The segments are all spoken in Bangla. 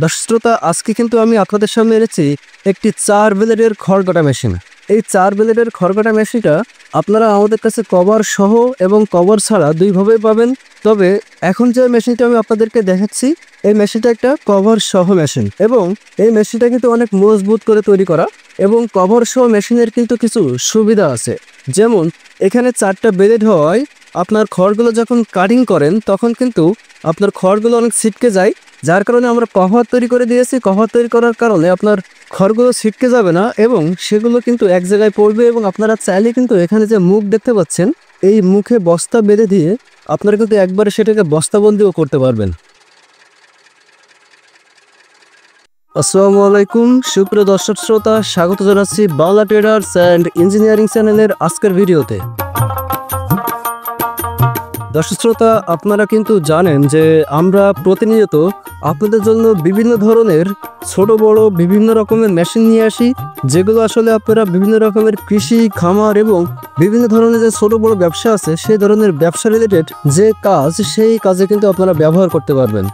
দর্শক শ্রোতা, আজকে কিন্তু আমি আপনাদের সামনে এনেছি একটি 4 ব্লেডের খড় কাটা মেশিন। এই 4 ব্লেডের খড় কাটা মেশিনটা আপনারা আমাদের কাছে কভার সহ এবং কভার ছাড়া দুইভাবেই পাবেন। তবে এখন যে মেশিনটা আমি আপনাদেরকে দেখাচ্ছি, এই মেশিনটা একটা কভার সহ মেশিন এবং এই মেশিনটা কিন্তু অনেক মজবুত করে তৈরি করা এবং কভার সহ মেশিনের কিন্তু কিছু সুবিধা আছে। যেমন এখানে 4টা ব্লেড হয়, আপনার খড়গুলো যখন কাটিং করেন তখন কিন্তু আপনার খড়গুলো অনেক ছিটকে যায়, যার কারণে আমরা কভার তৈরি করে দিয়েছি। কভার তৈরি করার কারণে আপনার খড়গুলো ছিটকে যাবে না এবং সেগুলো কিন্তু এক জায়গায় পড়বে এবং আপনারা চাইলে কিন্তু এখানে যে মুখ দেখতে পাচ্ছেন, এই মুখে বস্তা বেঁধে দিয়ে আপনারা কিন্তু একবারে সেটাকে বস্তাবন্দিও করতে পারবেন। আসসালামু আলাইকুম সুপ্রিয় দর্শক শ্রোতা, স্বাগত জানাচ্ছি বাংলা ট্রেডার্স অ্যান্ড ইঞ্জিনিয়ারিং চ্যানেলের আজকের ভিডিওতে। দর্শক শ্রোতা, আপনারা কিন্তু জানেন যে আমরা প্রতিনিয়ত আপনাদের জন্য বিভিন্ন ধরনের ছোট বড় বিভিন্ন রকমের মেশিন নিয়ে আসি, যেগুলো আসলে আপনারা বিভিন্ন রকমের কৃষি খামার এবং বিভিন্ন ধরনের যে ছোট বড় ব্যবসা আছে, সেই ধরনের ব্যবসা রিলেটেড যে কাজ, সেই কাজে কিন্তু আপনারা ব্যবহার করতে পারবেন।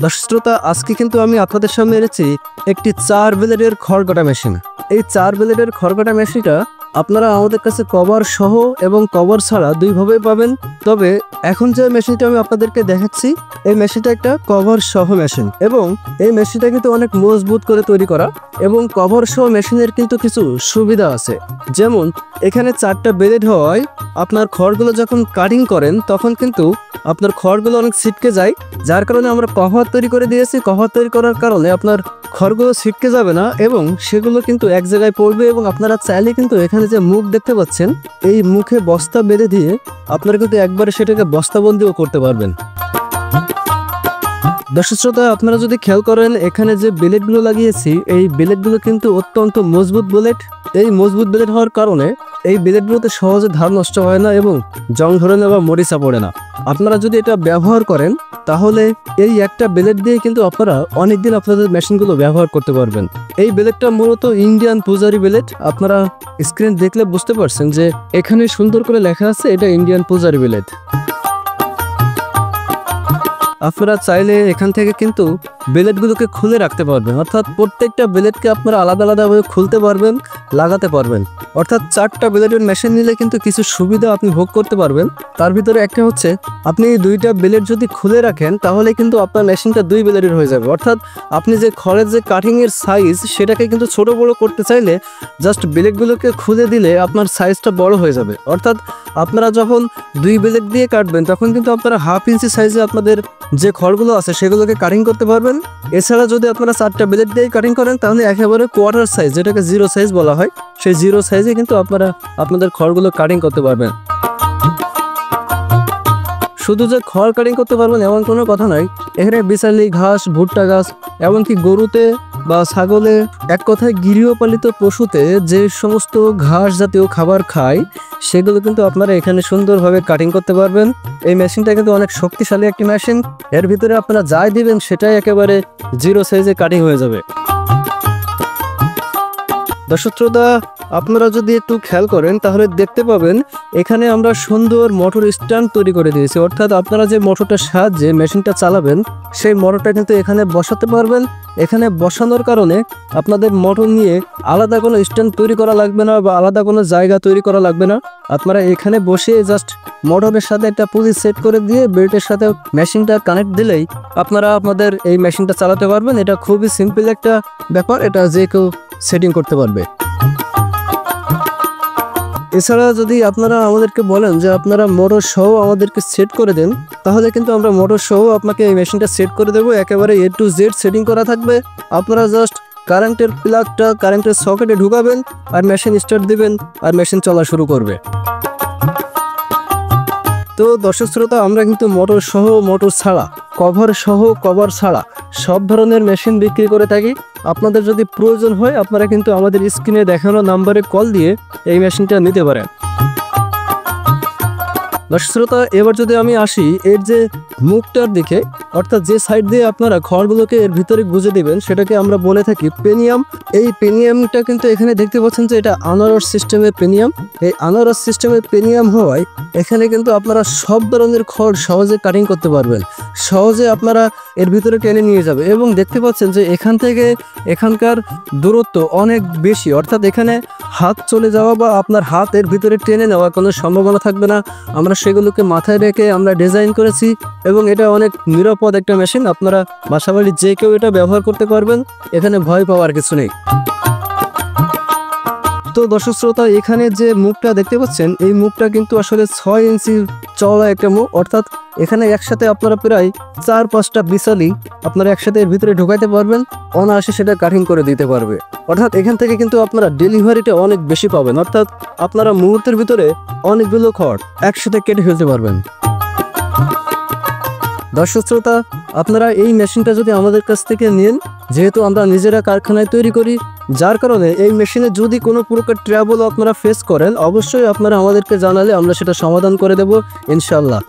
দর্শক শ্রোতা, আজকে কিন্তু আমি আপনাদের সামনে এনেছি একটি 4 ব্লেডের খড় কাটা মেশিন। এই 4 ব্লেডের খড় কাটা মেশিনটা আপনারা আমাদের কাছে কভার সহ এবং কভার ছাড়া দুইভাবেই পাবেন। তবে এখন যে মেশিনটা আমি আপনাদেরকে দেখাচ্ছি, এই মেশিনটা একটা কভার সহ মেশিন এবং এই মেশিনটা কিন্তু অনেক মজবুত করে তৈরি করা এবং কভার সহ মেশিনের কিন্তু কিছু সুবিধা আছে। যেমন এখানে 4টা ব্লেড হয়, আপনার খড়গুলো যখন কাটিং করেন তখন কিন্তু আপনার খড়গুলো অনেক ছিটকে যায়, যার কারণে আমরা কভার তৈরি করে দিয়েছি। কভার তৈরি করার কারণে আপনার খড়গুলো ছিটকে যাবে না এবং সেগুলো কিন্তু এক জায়গায় পড়বে এবং আপনারা চাইলে কিন্তু এখানে যে মুখ দেখতে পাচ্ছেন, এই মুখে বস্তা বেঁধে দিয়ে আপনারা কিন্তু একবারে সেটাকে বস্তাবন্দিও করতে পারবেন। দর্শক শ্রোতা, আপনারা যদি খেয়াল করেন, এখানে যে ব্লেডগুলো লাগিয়েছি, এই ব্লেডগুলো কিন্তু অত্যন্ত মজবুত ব্লেড। এই মজবুত ব্লেড হওয়ার কারণে এই ব্লেডগুলোতে সহজে ধার নষ্ট হয় না এবং জং ধরে না বা মরিচা পড়ে না। আপনারা যদি এটা ব্যবহার করেন, তাহলে এই একটা ব্লেড দিয়ে কিন্তু আপনারা অনেকদিন আপনাদের মেশিনগুলো ব্যবহার করতে পারবেন। এই ব্লেডটা মূলত ইন্ডিয়ান পূজারি ব্লেড। আপনারা স্ক্রিন দেখলে বুঝতে পারছেন যে এখানে সুন্দর করে লেখা আছে এটা ইন্ডিয়ান পূজারি ব্লেড। আপনারা চাইলে এখান থেকে কিন্তু ব্লেডগুলোকে খুলে রাখতে পারবেন, অর্থাৎ প্রত্যেকটা ব্লেডকে আপনারা আলাদা আলাদাভাবে খুলতে পারবেন, লাগাতে পারবেন। অর্থাৎ 4টা ব্লেডের মেশিন নিলে কিন্তু কিছু সুবিধা আপনি ভোগ করতে পারবেন। তার ভিতরে একটা হচ্ছে, আপনি 2টা ব্লেড যদি খুলে রাখেন, তাহলে কিন্তু আপনার মেশিনটা 2 ব্লেডের হয়ে যাবে। অর্থাৎ আপনি যে খড়ের যে কাটিংয়ের সাইজ, সেটাকে কিন্তু ছোট বড় করতে চাইলে জাস্ট ব্লেডগুলোকে খুলে দিলে আপনার সাইজটা বড় হয়ে যাবে। অর্থাৎ আপনারা যখন 2 ব্লেড দিয়ে কাটবেন, তখন কিন্তু আপনারা 1/2 ইঞ্চি সাইজে আপনাদের যে খড়গুলো আছে সেগুলোকে কাটিং করতে পারবেন। এছাড়া যদি আপনারা 4টা ব্লেড দিয়ে কাটিং করেন, তাহলে একেবারে কোয়ার্টার সাইজ, যেটাকে 0 সাইজ বলা হয়, সেই 0 সাইজে কিন্তু আপনারা আপনাদের খড়গুলো কাটিং করতে পারবেন। শুধু যে খড় কাটিং করতে পারবেন এমন কোনো কথা নয়, এখানে বিচালি ঘাস, ভুট্টা গাছ, এমনকি গরুতে বা ছাগলে, এক কথায় গৃহপালিত পশুতে যে সমস্ত ঘাস জাতীয় খাবার খায়, সেগুলো কিন্তু আপনারা এখানে সুন্দরভাবে কাটিং করতে পারবেন। এই মেশিনটা কিন্তু অনেক শক্তিশালী একটি মেশিন। এর ভিতরে আপনারা যাই দিবেন সেটাই একেবারে 0 সাইজে কাটিং হয়ে যাবে। দর্শক শ্রোতা, আপনারা যদি একটু খেয়াল করেন, তাহলে দেখতে পাবেন এখানে আমরা সুন্দর মোটর স্ট্যান্ড তৈরি করে দিয়েছি। অর্থাৎ আপনারা যে মোটরটার সাহায্যে মেশিনটা চালাবেন, সেই মোটরটা কিন্তু এখানে বসাতে পারবেন। এখানে বসানোর কারণে আপনাদের মোটর নিয়ে আলাদা কোনো স্ট্যান্ড তৈরি করা লাগবে না বা আলাদা কোনো জায়গা তৈরি করা লাগবে না। আপনারা এখানে বসে জাস্ট মোটরের সাথে একটা পুলি সেট করে দিয়ে বেল্টের সাথে মেশিনটা কানেক্ট দিলেই আপনারা আপনাদের এই মেশিনটা চালাতে পারবেন। এটা খুবই সিম্পল একটা ব্যাপার, এটা যে কেউ সেটিং করতে পারবে। এছাড়া যদি আপনারা আমাদেরকে বলেন যে আপনারা মোটর সহ আমাদেরকে সেট করে দেন, তাহলে কিন্তু আমরা মোটর সহ আপনাকে এই মেশিনটা সেট করে দেবো। একেবারে A to Z সেটিং করা থাকবে। আপনারা জাস্ট কারেন্টের প্লাগটা কারেন্টের সকেটে ঢুকাবেন আর মেশিন স্টার্ট দিবেন আর মেশিন চলা শুরু করবে। তো দর্শক শ্রোতা, আমরা কিন্তু মোটর সহ মোটর ছাড়া, কভার সহ কভার ছাড়া সব ধরনের মেশিন বিক্রি করে থাকি। আপনাদের যদি প্রয়োজন হয়, আপনারা কিন্তু আমাদের স্ক্রিনে দেখানো নাম্বারে কল দিয়ে এই মেশিনটা নিতে পারেন। দর্শক শ্রোতা, এবার যদি আমি আসি এর যে মুখটার দিকে, অর্থাৎ যে সাইড দিয়ে আপনারা খড়গুলোকে এর ভিতরে গুজে দিবেন সেটাকে আমরা বলে থাকি পেনিয়াম। এই পেনিয়ামটা কিন্তু এখানে দেখতে পাচ্ছেন যে এটা আনারস সিস্টেমের পেনিয়াম। এই আনারস সিস্টেমের পেনিয়াম হওয়ায় এখানে কিন্তু আপনারা সব ধরনের খড় সহজে কাটিং করতে পারবেন, সহজে আপনারা এর ভিতরে টেনে নিয়ে যাবে। এবং দেখতে পাচ্ছেন যে এখান থেকে এখানকার দূরত্ব অনেক বেশি, অর্থাৎ এখানে হাত চলে যাওয়া বা আপনার হাত এর ভিতরে টেনে নেওয়ার কোনো সম্ভাবনা থাকবে না। আমরা সেগুলোকে মাথায় রেখে আমরা ডিজাইন করেছি এবং এটা অনেক নিরাপদ একটা মেশিন। আপনারা বাসাবাড়ির যে কেউ এটা ব্যবহার করতে পারবেন, এখানে ভয় পাওয়ার কিছু নেই। তো দর্শক শ্রোতা, এখানে যে মুখটা দেখতে পাচ্ছেন এই মুখটা কিন্তু আসলে 6 ইঞ্চি চওড়া একটা মুখ, অর্থাৎ এখানে একসাথে আপনারা প্রায় 4-5টা বিশালি আপনারা একসাথে এর ভিতরে ঢোকাইতে পারবেন, অনায়াসে সেটা কাটিং করে দিতে পারবে। অর্থাৎ এখান থেকে কিন্তু আপনারা ডেলিভারিটা অনেক বেশি পাবেন, অর্থাৎ আপনারা মুহূর্তের ভিতরে অনেকগুলো খড় একসাথে কেটে ফেলতে পারবেন। দর্শক শ্রোতা, আপনারা এই মেশিনটা যদি আমাদের কাছ থেকে নেন, যেহেতু আমরা নিজেরা কারখানায় তৈরি করি, যার কারণে এই মেশিনে যদি কোনো প্রকার ট্রাবল আপনারা ফেস করেন অবশ্যই আপনারা আমাদেরকে জানালে আমরা সেটা সমাধান করে দেব ইনশাল্লাহ।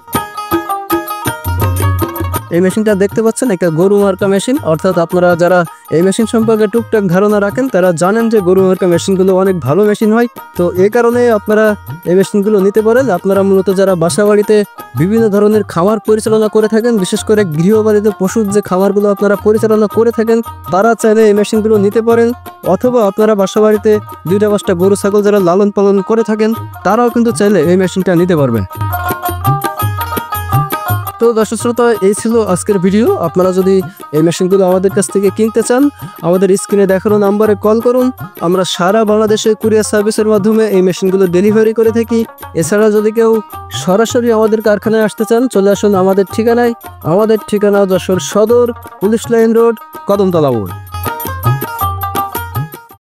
এই মেশিনটা দেখতে পাচ্ছেন একটা গরু মার্কা মেশিন, অর্থাৎ আপনারা যারা এই মেশিন সম্পর্কে টুকটাক ধারণা রাখেন তারা জানেন যে গরু মার্কা মেশিনগুলো অনেক ভালো মেশিন হয়। তো এই কারণে আপনারা এই মেশিনগুলো নিতে পারেন। আপনারা মূলত যারা বাসা বাড়িতে বিভিন্ন ধরনের খামার পরিচালনা করে থাকেন, বিশেষ করে গৃহপালিত পশুর যে খামারগুলো আপনারা পরিচালনা করে থাকেন, তারা চাইলে এই মেশিনগুলো নিতে পারেন। অথবা আপনারা বাসা বাড়িতে 2-5টা গরু ছাগল যারা লালন পালন করে থাকেন তারাও কিন্তু চাইলে এই মেশিনটা নিতে পারবেন। তো দর্শক শ্রোতা, এই ছিল আজকের ভিডিও। আপনারা যদি এই মেশিনগুলো আমাদের কাছ থেকে কিনতে চান আমাদের স্ক্রিনে দেখানো নাম্বারে কল করুন। আমরা সারা বাংলাদেশে কুরিয়ার সার্ভিসের মাধ্যমে এই মেশিনগুলো ডেলিভারি করে থাকি। এছাড়া যদি কেউ সরাসরি আমাদের কারখানায় আসতে চান চলে আসুন আমাদের ঠিকানায়। আমাদের ঠিকানা যশোর সদর, পুলিশ লাইন রোড, কদমতলা মোড়।